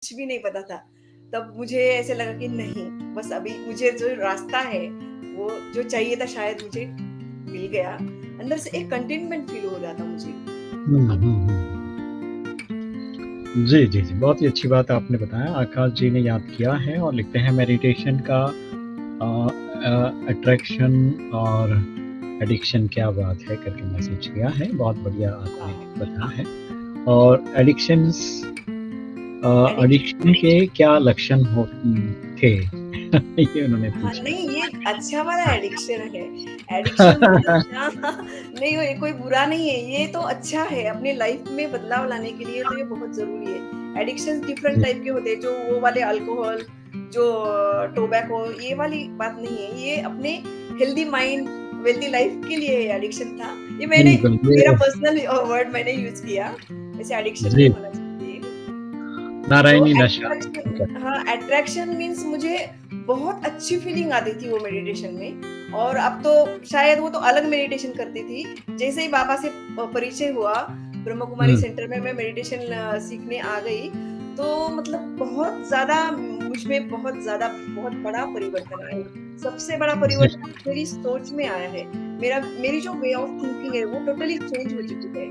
कुछ भी नहीं पता था। तब मुझे ऐसे लगा कि नहीं, बस अभी मुझे जो रास्ता है, वो जो चाहिए था शायद मुझे मिल गया। अंदर से एक कंटेनमेंट फ़ील हो रहा था मुझे। जी, जी, जी। बहुत ही अच्छी बात आपने बताया। आकाश जी ने याद किया है और लिखते हैं मेडिटेशन का अट्रैक्शन और एडिक्शन क्या बात है करके मैसेज किया है। बहुत बढ़िया आपने हाँ, बताया है। और एडिक्शन एडिक्शन के क्या लक्षण थे? ये उन्होंने हाँ, पूछा नहीं ये अच्छा वाला एडिक्शन है। एडिक्शन मतलब हाँ, हाँ, नहीं ये कोई बुरा नहीं है, ये तो अच्छा है, अपनी लाइफ़ में बदलाव लाने के लिए तो ये बहुत ज़रूरी है। एडिक्शंस डिफरेंट जी, टाइप के होते हैं, जो वो वाले अल्कोहल, जो टोबैको ये वाली बात नहीं है। ये अपने हेल्दी माइंड, वेल्दी लाइफ़ के लिए एडिक्शन था। ये मैंने बिल्कुल मेरा ये पर्सनल वर्ड मैंने यूज़ किया। वैसे एडिक्शन नहीं जी, होना चाहिए। तो नारायणी नशा। अट्रैक्शन हाँ, अट्रैक्शन मीन्स मुझे बहुत अच्छी फीलिंग आती थी वो मेडिटेशन में। और अब तो शायद वो तो अलग मेडिटेशन करती थी। जैसे ही बाबा से परिचय हुआ, ब्रह्म कुमारी हुँ, सेंटर में मैं मेडिटेशन सीखने आ गई, तो मतलब बहुत ज़्यादा मुझ में बहुत बड़ा परिवर्तन आया। सबसे बड़ा जी, परिवर्तन मेरी सोच में आया है। मेरी जो वे ऑफ थिंकिंग है, वो टोटली चेंज हो चुकी है।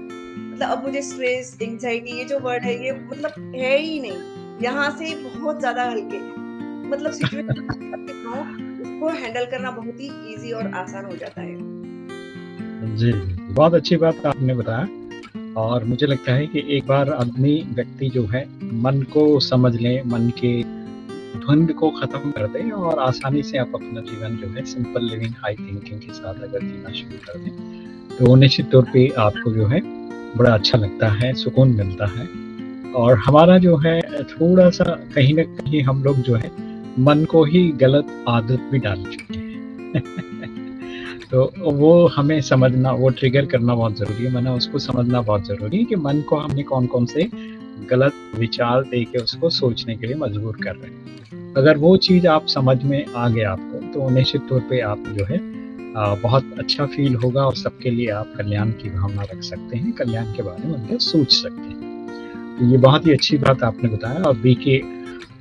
मतलब अब मुझे स्ट्रेस, एंग्ज़ायटी ये जो वर्ड है ये मतलब है ही नहीं। यहाँ से बहुत ज़्यादा हल्के मतलब सिचुएशन हो, उसको हैंडल करना बहुत ही ईज़ी और आसान हो जाता है। जी, जी। बहुत अच्छी बात आपने बताया। और मुझे लगता है कि एक बार आदमी व्यक्ति जो है मन को समझ ले, मन के धुंध को ख़त्म कर दे और आसानी से आप अपना जीवन जो है सिंपल लिविंग हाई थिंकिंग के साथ अगर जीना शुरू कर दें, तो निश्चित तौर पे आपको जो है बड़ा अच्छा लगता है, सुकून मिलता है। और हमारा जो है थोड़ा-सा कहीं न कहीं हम लोग जो है मन को ही गलत आदत भी डाल चुके हैं। तो वो हमें समझना, वो ट्रिगर करना बहुत ज़रूरी है, माना उसको समझना बहुत ज़रूरी है कि मन को हमने कौन-कौन से गलत विचार दे के उसको सोचने के लिए मजबूर कर रहे हैं। अगर वो चीज़ आप समझ में आ गया आपको, तो निश्चित तौर पे आप जो है बहुत अच्छा फ़ील होगा और सबके लिए आप कल्याण की भावना रख सकते हैं, कल्याण के बारे में मतलब सोच सकते हैं। तो ये बहुत ही अच्छी बात आपने बताया। और बीके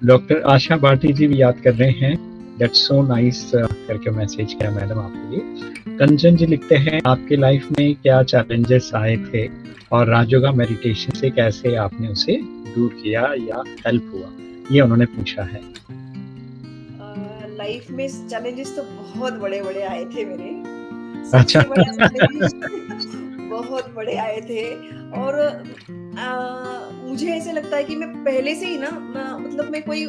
डॉक्टर आशा भाटी जी भी याद कर रहे हैं, दैट्स सो नाइस करके मैसेज किया मैडम आपके लिए। कंचन जी लिखते हैं, आपके लाइफ में क्या चैलेंजेस आए थे और राजयोगा मेडिटेशन से कैसे आपने उसे दूर किया या हेल्प हुआ? ये उन्होंने पूछा है। लाइफ़ में चैलेंजेस तो बहुत बड़े-बड़े आए थे मेरे। अच्छा। सबसे बड़ा चैलेंज बहुत बड़े आए थे। और मुझे ऐसे लगता है कि मैं पहले से ही ना मतलब मैं कोई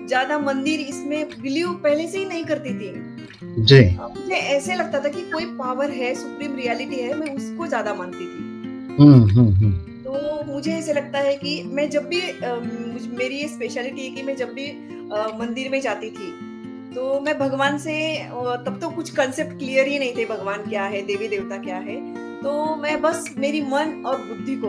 ज़्यादा मंदिर इसमें बिलीव पहले से ही नहीं करती थी। जी। मुझे ऐसे लगता था कि कोई पावर है, सुप्रीम रियलिटी है, मैं उसको ज़्यादा मानती थी। हुँ, हुँ, हुँ। तो मुझे ऐसे लगता है कि मैं जब भी मेरी ये स्पेशलिटी है कि मैं जब भी मंदिर में जाती थी, तो मैं भगवान से तब तो कुछ कांसेप्ट क्लियर ही नहीं थे, भगवान क्या है, देवी-देवता क्या है। तो मैं बस मेरी मन और बुद्धि को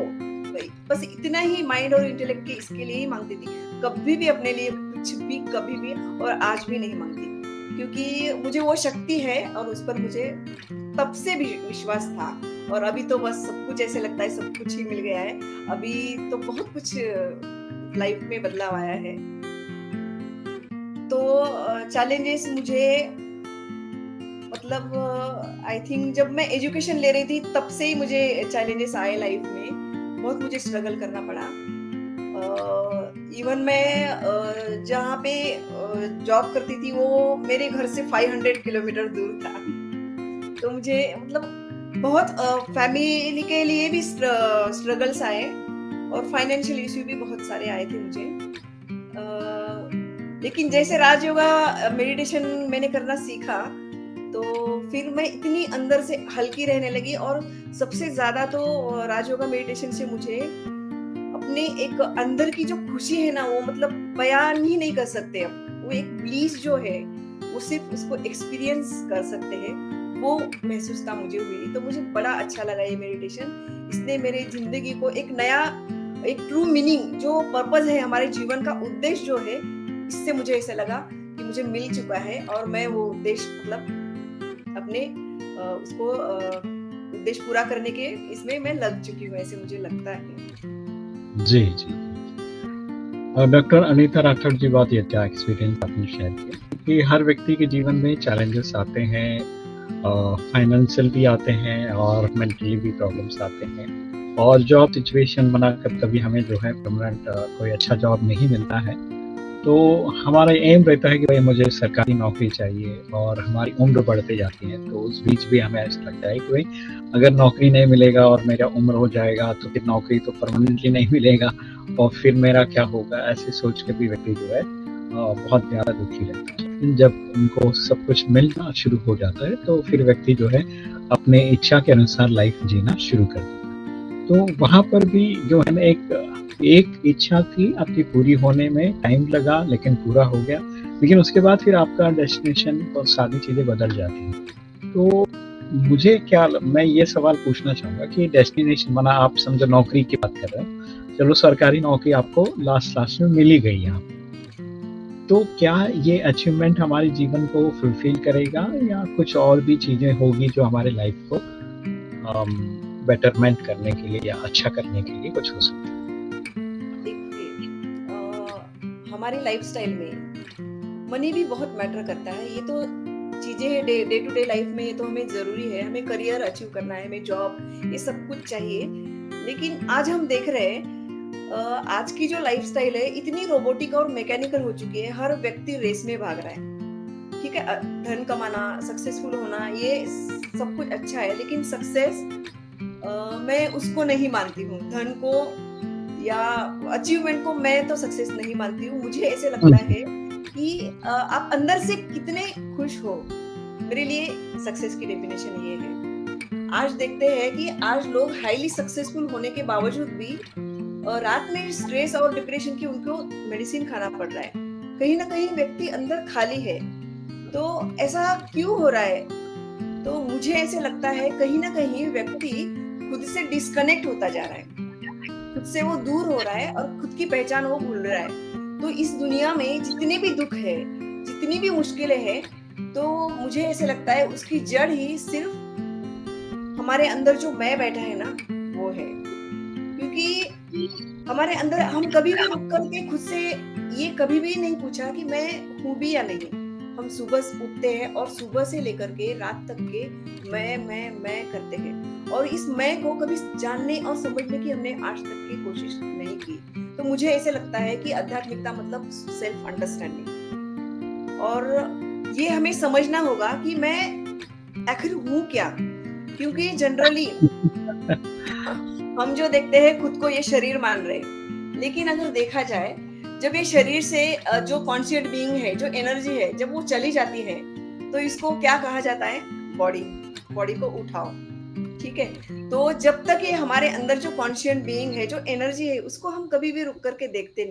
वही बस इतना ही माइंड और इंटेलेक्ट के इसके लिए ही माँगती थी। कभी भी अपने लिए कुछ भी, कभी भी और आज भी नहीं माँगती। क्योंकि मुझे वो शक्ति है और उस पर मुझे तब से भी विश्वास था। और अभी तो बस सब कुछ ऐसे लगता है सब कुछ ही मिल गया है। अभी तो बहुत कुछ लाइफ में बदलाव आया है। तो चैलेंजेस मुझे मतलब आई थिंक जब मैं एजुकेशन ले रही थी तब से ही मुझे चैलेंजेस आए लाइफ में। बहुत मुझे स्ट्रगल करना पड़ा। इवन मैं जहाँ पे जॉब करती थी वो मेरे घर से 500 किलोमीटर दूर था। तो मुझे मतलब बहुत फैमिली के लिए भी स्ट्रगल्स आए और फाइनेंशियल इश्यू भी बहुत सारे आए थे मुझे। लेकिन जैसे राजयोगा मेडिटेशन मैंने करना सीखा, तो फिर मैं इतनी अंदर से हल्की रहने लगी। और सबसे ज़्यादा तो राजयोगा मेडिटेशन से मुझे अपने एक अंदर की जो खुशी है ना, वो मतलब बयान ही नहीं कर सकते अब। वो एक ब्लीस जो है, वो सिर्फ़ उसको एक्सपीरियंस कर सकते हैं, वो महसूसता मुझे हुई। तो मुझे बड़ा अच्छा लगा ये मेडिटेशन। इसने मेरी ज़िंदगी को एक नया, एक ट्रू मीनिंग जो पर्पज़ है हमारे जीवन का उद्देश्य जो है, इससे मुझे ऐसा लगा कि मुझे मिल चुका है और मैं वो उद्देश्य मतलब अपने उसको उद्देश्य पूरा करने के इसमें मैं लग चुकी हूँ, ऐसे मुझे लगता है। जी, जी। डॉक्टर अनीता राठौड़ जी, बहुत ही अच्छा एक्सपीरियंस आपने शेयर किया कि हर व्यक्ति के जीवन में चैलेंजेस आते हैं, फाइनेंशियल भी आते हैं और मेंटली भी प्रॉब्लम्स आते हैं, और जॉब सिचुएशन बनाकर कभी हमें जो है परमानेंट कोई अच्छा जॉब नहीं मिलता है, तो हमारा एम रहता है कि भाई मुझे सरकारी नौकरी चाहिए, और हमारी उम्र बढ़ते जाती है, तो उस बीच भी हमें ऐसा लगता है कि भाई अगर नौकरी नहीं मिलेगा और मेरा उम्र हो जाएगा तो फिर नौकरी तो परमानेंटली नहीं मिलेगा, और फिर मेरा क्या होगा, ऐसे सोच के भी व्यक्ति जो है बहुत ज़्यादा दुखी रहता है। लेकिन जब उनको सब कुछ मिलना शुरू हो जाता है तो फिर व्यक्ति जो है अपने इच्छा के अनुसार लाइफ जीना शुरू कर देता है। तो वहाँ पर भी जो है ना एक इच्छा थी आपकी पूरी होने में टाइम लगा, लेकिन पूरा हो गया। लेकिन उसके बाद फिर आपका डेस्टिनेशन और सारी चीज़ें बदल जाती हैं। तो मैं ये सवाल पूछना चाहूँगा कि डेस्टिनेशन माना आप समझो नौकरी की बात कर रहे हो, चलो सरकारी नौकरी आपको लास्ट में मिल ही गई यहाँ पे। तो क्या ये अचीवमेंट हमारे जीवन को फुलफिल करेगा, या कुछ और भी चीज़ें होगी जो हमारे लाइफ को बेटरमेंट करने के लिए या अच्छा करने के लिए कुछ हो सकता है? देखिए, हमारी लाइफस्टाइल में मनी भी बहुत मैटर करता है। ये तो चीजें डे टू डे लाइफ में ये तो हमें जरूरी है। हमें करियर अचीव करना है, हमें जॉब, ये सब कुछ चाहिए। लेकिन आज हम देख रहे हैं आज की जो लाइफस्टाइल है इतनी रोबोटिक और मैकेनिकल हो चुकी है। हर व्यक्ति रेस में भाग रहा है। ठीक है, धन कमाना, सक्सेसफुल होना, ये सब कुछ अच्छा है, लेकिन सक्सेस मैं उसको नहीं मानती हूँ। धन को या अचीवमेंट को मैं तो सक्सेस नहीं मानती हूँ। मुझे ऐसे लगता है कि आप अंदर से कितने खुश हो, मेरे लिए सक्सेस की डेफिनेशन ये है। आज देखते हैं कि आज लोग हाईली सक्सेसफुल होने के बावजूद भी रात में स्ट्रेस और डिप्रेशन की उनको मेडिसिन खाना पड़ रहा है। कहीं ना कहीं व्यक्ति अंदर खाली है। तो ऐसा क्यों हो रहा है? तो मुझे ऐसे लगता है कहीं ना कहीं व्यक्ति खुद से डिस्कनेक्ट होता जा रहा है, खुद से वो दूर हो रहा है और खुद की पहचान वो भूल रहा है। तो इस दुनिया में जितने भी दुख है, जितनी भी मुश्किलें हैं, तो मुझे ऐसे लगता है उसकी जड़ ही सिर्फ हमारे अंदर जो मैं बैठा है ना, वो है। क्योंकि हमारे अंदर हम कभी भी रुक करके खुद से ये कभी भी नहीं पूछा कि मैं हूँ भी या नहीं। हम सुबह उठते हैं और सुबह से लेकर के रात तक के मैं करते हैं, और इस मैं को कभी जानने और समझने की हमने आज तक की कोशिश नहीं की। तो मुझे ऐसे लगता है कि आध्यात्मिकता मतलब सेल्फ अंडरस्टैंडिंग, और ये हमें समझना होगा कि मैं आखिर हूँ क्या। क्योंकि जनरली हम जो देखते हैं खुद को ये शरीर मान रहे हैं, लेकिन अगर देखा जाए जब ये शरीर से जो कॉन्शियस बीइंग है, जो एनर्जी है, जब वो चली जाती है तो इसको क्या कहा जाता है? बॉडी को उठाओ। ठीक है, तो जब तक ये हमारे अंदर जो कॉन्शियस बीइंग है, जो एनर्जी है, उसको हम कभी भी रुक करके देखते नहीं।